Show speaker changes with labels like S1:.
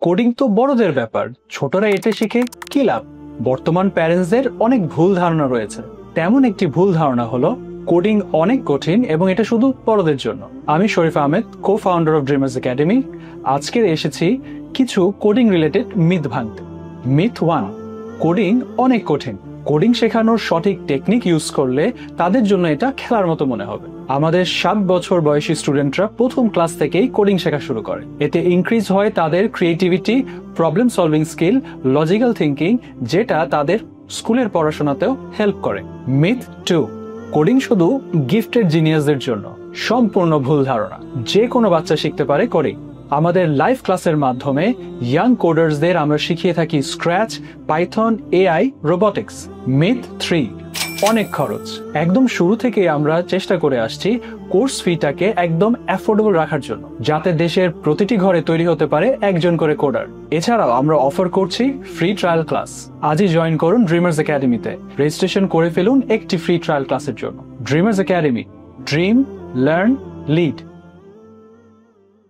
S1: Coding তো বড়দের ব্যাপার, ছোটরা এটা শিখে কি লাভ? বর্তমান প্যারেন্টসদের অনেক ভুল ধারণা রয়েছে। তেমন একটি ভুল ধারণা হলো কোডিং অনেক কঠিন এবং এটা শুধু বড়দের জন্য। আমি Sharif Ahmed, co founder of Dreamers Academy. আজকে এসেছি কিছু কোডিং রিলেটেড মিথ ভাঙতে। মিথ 1, কোডিং অনেক কঠিন। কোডিং শেখানোর সঠিক টেকনিক ইউজ করলে তাদের জন্য এটা খেলার মতো মনে হবে। আমাদের 7 বছর বয়সী স্টুডেন্টরা প্রথম ক্লাস থেকেই কোডিং শেখা শুরু করে। এতে ইনক্রিজ হয় তাদের creativity, problem solving skill, logical thinking, যেটা তাদের স্কুলের পড়াশোনাতেও হেল্প করে। মিথ 2, কোডিং শুধু গিফটেড জিনিয়াসদের জন্য। সম্পূর্ণ ভুল ধারণা। যে কোনো বাচ্চা শিখতে পারে কোডিং। আমাদের লাইভ ক্লাসের মাধ্যমে ইয়াং কোডার্সদের আমরা শিখিয়ে থাকি scratch, Python, AI, robotics. Myth 3, অনেক খরচ। একদম শুরু থেকে আমরা চেষ্টা করে আসছি কোর্স ফিটাকে একদম অ্যাফোর্ডেবল রাখার জন্য, যাতে দেশের প্রতিটি ঘরে তৈরি হতে পারে একজন করে কোডার। এছাড়াও আমরা অফার করছি ফ্রি ট্রায়াল ক্লাস। আজই জয়েন করুন ড্রিমার্স একাডেমিতে। রেজিস্ট্রেশন করে ফেলুন একটি ফ্রি ট্রায়াল ক্লাসের জন্য। Dreamers academy, dream, learn, lead.